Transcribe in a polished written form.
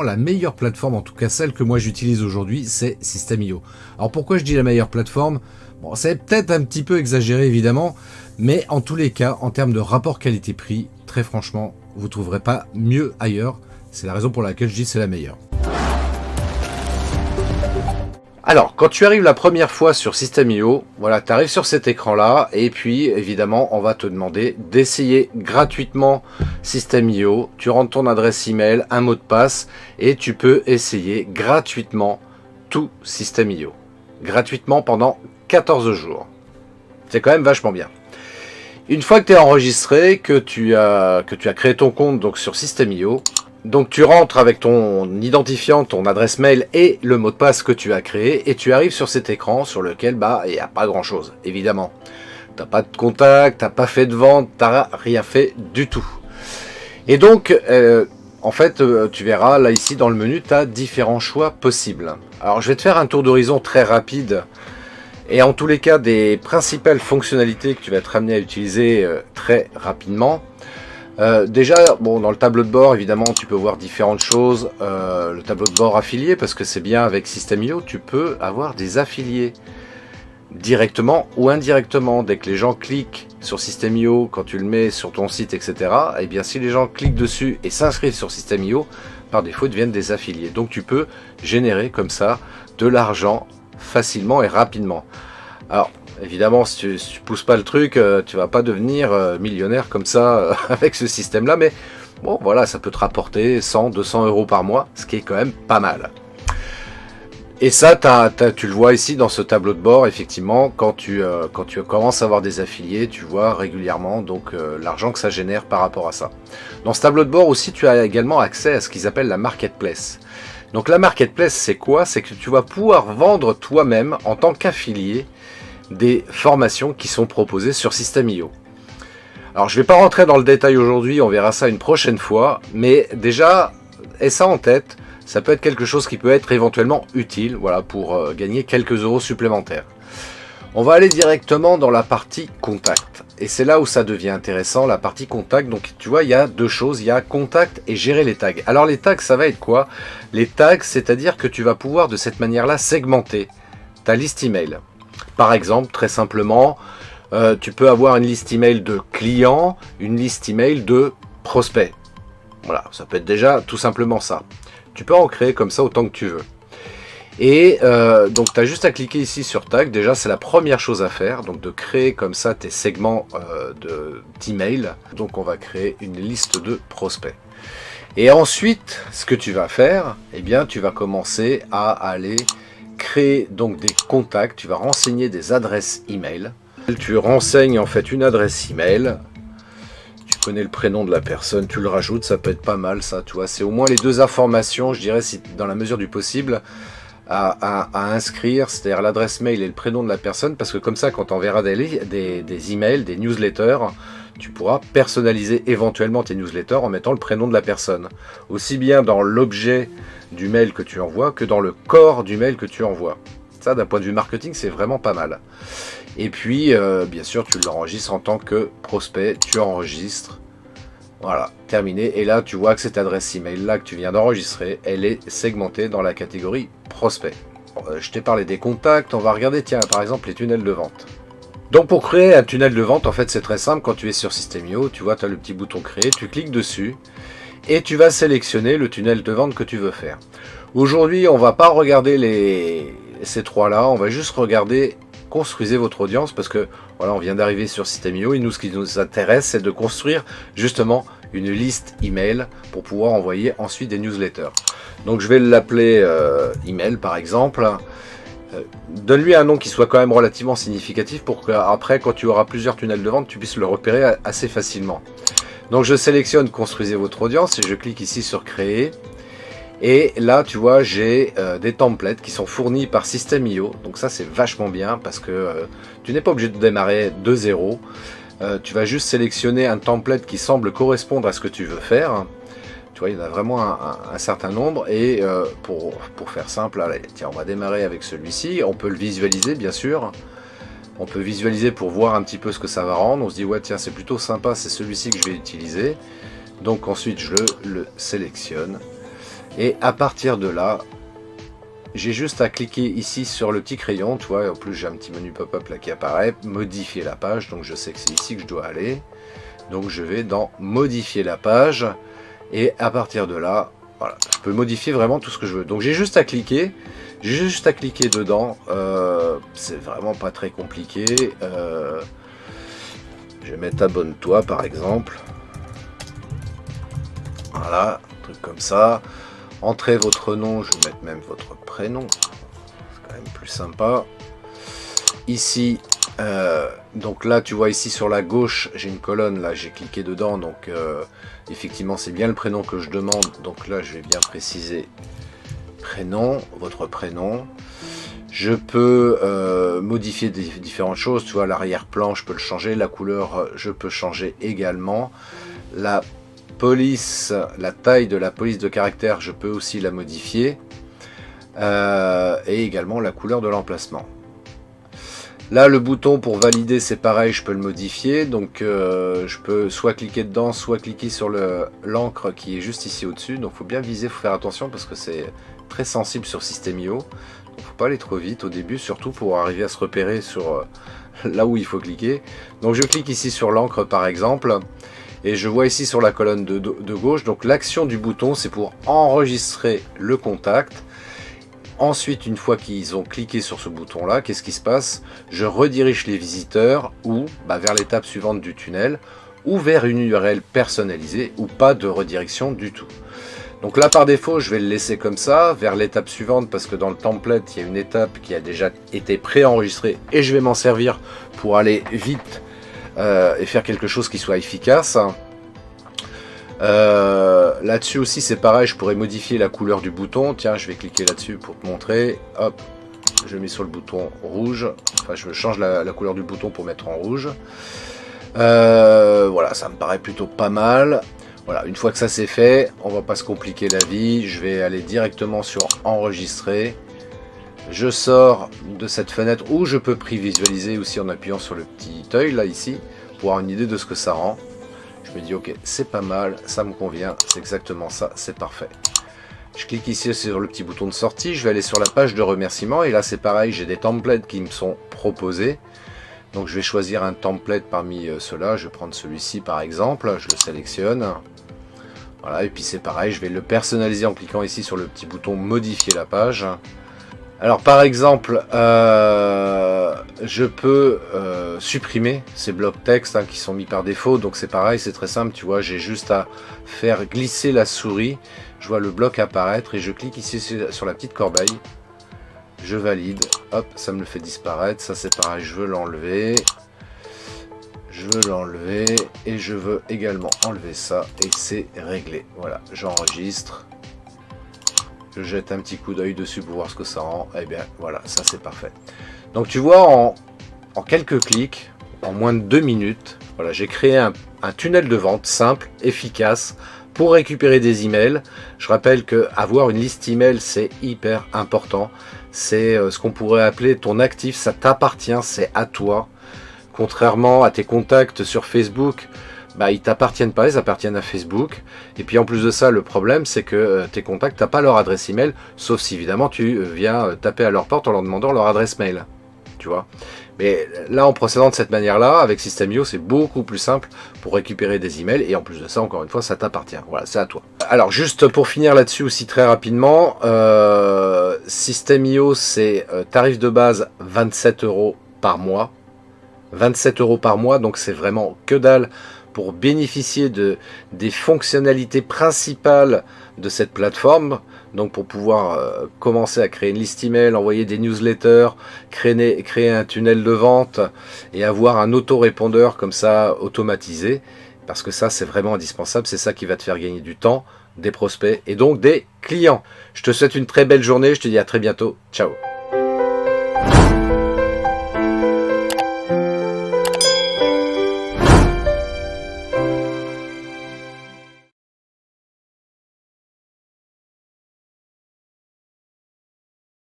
La meilleure plateforme, en tout cas celle que moi j'utilise aujourd'hui, c'est System.io. Alors pourquoi je dis la meilleure plateforme? Bon, c'est peut-être un petit peu exagéré évidemment, mais en tous les cas, en termes de rapport qualité-prix, très franchement, vous ne trouverez pas mieux ailleurs. C'est la raison pour laquelle je dis c'est la meilleure. Alors, quand tu arrives la première fois sur System.io, voilà, tu arrives sur cet écran-là, et puis évidemment, on va te demander d'essayer gratuitement System.io. Tu rentres ton adresse email, un mot de passe, et tu peux essayer gratuitement tout System.io. Gratuitement pendant 14 jours. C'est quand même vachement bien. Une fois que tu es enregistré, que tu as créé ton compte donc sur System.io, donc tu rentres avec ton identifiant, ton adresse mail et le mot de passe que tu as créé et tu arrives sur cet écran sur lequel il n'y a pas grand chose, évidemment. Tu n'as pas de contact, tu n'as pas fait de vente, tu n'as rien fait du tout. Et donc, en fait, tu verras là ici dans le menu, tu as différents choix possibles. Alors je vais te faire un tour d'horizon très rapide et en tous les cas des principales fonctionnalités que tu vas être amené à utiliser très rapidement. Déjà, bon, dans le tableau de bord, évidemment, tu peux voir différentes choses. Le tableau de bord affilié, parce que c'est bien avec System.io, tu peux avoir des affiliés directement ou indirectement. Dès que les gens cliquent sur System.io, quand tu le mets sur ton site, etc., et bien si les gens cliquent dessus et s'inscrivent sur System.io, par défaut, ils deviennent des affiliés. Donc tu peux générer comme ça de l'argent facilement et rapidement. Alors, évidemment, si tu pousses pas le truc, tu vas pas devenir millionnaire comme ça avec ce système-là, mais bon, voilà, ça peut te rapporter 100, 200 euros par mois, ce qui est quand même pas mal. Et ça, tu le vois ici dans ce tableau de bord, effectivement, quand tu commences à avoir des affiliés, tu vois régulièrement donc l'argent que ça génère par rapport à ça. Dans ce tableau de bord aussi, tu as également accès à ce qu'ils appellent la marketplace. Donc la marketplace, c'est quoi? C'est que tu vas pouvoir vendre toi-même en tant qu'affilié des formations qui sont proposées sur System.io. Alors je ne vais pas rentrer dans le détail aujourd'hui, on verra ça une prochaine fois, mais déjà, aie ça en tête, ça peut être quelque chose qui peut être éventuellement utile, voilà, pour gagner quelques euros supplémentaires. On va aller directement dans la partie contact, et c'est là où ça devient intéressant, la partie contact. Donc tu vois, il y a deux choses, il y a contact et gérer les tags. Alors les tags, ça va être quoi? Les tags, c'est-à-dire que tu vas pouvoir de cette manière-là segmenter ta liste email. Par exemple, très simplement, tu peux avoir une liste email de clients, une liste email de prospects. Voilà, ça peut être déjà tout simplement ça. Tu peux en créer comme ça autant que tu veux. Et donc tu as juste à cliquer ici sur tag. Déjà, c'est la première chose à faire, donc de créer comme ça tes segments d'email. Donc on va créer une liste de prospects. Et ensuite, ce que tu vas faire, eh bien, tu vas commencer à aller créer donc des contacts, tu vas renseigner des adresses email. Tu renseignes en fait une adresse email, tu connais le prénom de la personne, tu le rajoutes, ça peut être pas mal ça, tu vois, c'est au moins les deux informations, je dirais, si dans la mesure du possible, à inscrire, c'est-à-dire l'adresse mail et le prénom de la personne, parce que comme ça, quand on verra des emails, des newsletters, tu pourras personnaliser éventuellement tes newsletters en mettant le prénom de la personne, aussi bien dans l'objet du mail que tu envoies que dans le corps du mail que tu envoies. Ça, d'un point de vue marketing, c'est vraiment pas mal. Et puis, bien sûr, tu l'enregistres en tant que prospect, tu enregistres. Voilà, terminé. Et là, tu vois que cette adresse email là que tu viens d'enregistrer, elle est segmentée dans la catégorie prospect. Je t'ai parlé des contacts, on va regarder, tiens, par exemple, les tunnels de vente. Donc pour créer un tunnel de vente, en fait, c'est très simple. Quand tu es sur System.io, tu vois, tu as le petit bouton créer, tu cliques dessus et tu vas sélectionner le tunnel de vente que tu veux faire. Aujourd'hui, on va pas regarder ces trois-là, on va juste regarder construisez votre audience, parce que voilà, on vient d'arriver sur System.io et nous, ce qui nous intéresse, c'est de construire justement une liste email pour pouvoir envoyer ensuite des newsletters. Donc je vais l'appeler email par exemple. Donne-lui un nom qui soit quand même relativement significatif pour qu'après, quand tu auras plusieurs tunnels de vente, tu puisses le repérer assez facilement. Donc je sélectionne construisez votre audience et je clique ici sur créer. Et là, tu vois, j'ai des templates qui sont fournis par System.io. Donc ça, c'est vachement bien parce que tu n'es pas obligé de démarrer de zéro. Tu vas juste sélectionner un template qui semble correspondre à ce que tu veux faire. Tu vois, il y en a vraiment un certain nombre. Et pour faire simple, allez, tiens, on va démarrer avec celui-ci. On peut le visualiser, bien sûr. On peut visualiser pour voir un petit peu ce que ça va rendre. On se dit, ouais, tiens, c'est plutôt sympa, c'est celui-ci que je vais utiliser. Donc ensuite, je le sélectionne. Et à partir de là, j'ai juste à cliquer ici sur le petit crayon, tu vois, en plus j'ai un petit menu pop-up là qui apparaît, modifier la page, donc je sais que c'est ici que je dois aller. Donc je vais dans modifier la page, et à partir de là, voilà, je peux modifier vraiment tout ce que je veux. Donc j'ai juste à cliquer dedans, c'est vraiment pas très compliqué. Je vais mettre abonne-toi par exemple. Voilà, un truc comme ça. Entrez votre nom, je vais mettre même votre prénom, c'est quand même plus sympa. Ici, donc là tu vois ici sur la gauche, j'ai une colonne, là j'ai cliqué dedans, donc effectivement c'est bien le prénom que je demande, donc là je vais bien préciser prénom, votre prénom. Je peux modifier différentes choses, tu vois, l'arrière-plan je peux le changer, la couleur je peux changer également. La police, la taille de la police de caractère, je peux aussi la modifier. Et également la couleur de l'emplacement. Là, le bouton pour valider, c'est pareil, je peux le modifier. Donc, je peux soit cliquer dedans, soit cliquer sur l'encre qui est juste ici au-dessus. Donc, il faut bien viser, il faut faire attention parce que c'est très sensible sur System.io. Il ne faut pas aller trop vite au début, surtout pour arriver à se repérer sur là où il faut cliquer. Donc, je clique ici sur l'encre, par exemple. Et je vois ici sur la colonne de gauche, donc l'action du bouton, c'est pour enregistrer le contact. Ensuite, une fois qu'ils ont cliqué sur ce bouton-là, qu'est-ce qui se passe? Je redirige les visiteurs ou vers l'étape suivante du tunnel, ou vers une URL personnalisée, ou pas de redirection du tout. Donc là, par défaut, je vais le laisser comme ça, vers l'étape suivante, parce que dans le template, il y a une étape qui a déjà été préenregistrée, et je vais m'en servir pour aller vite et faire quelque chose qui soit efficace. Là-dessus aussi c'est pareil, je pourrais modifier la couleur du bouton. Tiens, je vais cliquer là-dessus pour te montrer. Hop, je mets sur le bouton rouge. Enfin, je change la couleur du bouton pour mettre en rouge. Voilà, ça me paraît plutôt pas mal. Voilà, une fois que ça c'est fait, on va pas se compliquer la vie. Je vais aller directement sur enregistrer. Je sors de cette fenêtre où je peux prévisualiser aussi en appuyant sur le petit œil là ici pour avoir une idée de ce que ça rend. Je me dis ok, c'est pas mal, ça me convient, c'est exactement ça, c'est parfait. Je clique ici sur le petit bouton de sortie, je vais aller sur la page de remerciements et là c'est pareil, j'ai des templates qui me sont proposés. Donc je vais choisir un template parmi ceux-là, je vais prendre celui-ci par exemple, je le sélectionne. Voilà, et puis c'est pareil, je vais le personnaliser en cliquant ici sur le petit bouton modifier la page. Alors par exemple, je peux supprimer ces blocs texte qui sont mis par défaut. Donc c'est pareil, c'est très simple, tu vois, j'ai juste à faire glisser la souris. Je vois le bloc apparaître et je clique ici sur la petite corbeille. Je valide, hop, ça me le fait disparaître. Ça c'est pareil, je veux l'enlever. Je veux l'enlever et je veux également enlever ça et c'est réglé. Voilà, j'enregistre. Je jette un petit coup d'œil dessus pour voir ce que ça rend. Et bien voilà, ça c'est parfait. Donc tu vois, en quelques clics, en moins de 2 minutes, voilà, j'ai créé un tunnel de vente simple, efficace, pour récupérer des emails. Je rappelle que avoir une liste email, c'est hyper important. C'est ce qu'on pourrait appeler ton actif, ça t'appartient, c'est à toi. Contrairement à tes contacts sur Facebook, ils t'appartiennent pas, ils appartiennent à Facebook. Et puis en plus de ça, le problème c'est que tes contacts n'ont pas leur adresse email, sauf si évidemment tu viens taper à leur porte en leur demandant leur adresse mail. Tu vois. Mais là, en procédant de cette manière-là, avec System.io, c'est beaucoup plus simple pour récupérer des emails. Et en plus de ça, encore une fois, ça t'appartient. Voilà, c'est à toi. Alors, juste pour finir là-dessus aussi très rapidement, System.io, c'est tarif de base 27 € par mois. 27 € par mois, donc c'est vraiment que dalle pour bénéficier des fonctionnalités principales de cette plateforme. Donc pour pouvoir commencer à créer une liste email, envoyer des newsletters, créer un tunnel de vente et avoir un autorépondeur comme ça automatisé. Parce que ça c'est vraiment indispensable, c'est ça qui va te faire gagner du temps, des prospects et donc des clients. Je te souhaite une très belle journée, je te dis à très bientôt, ciao.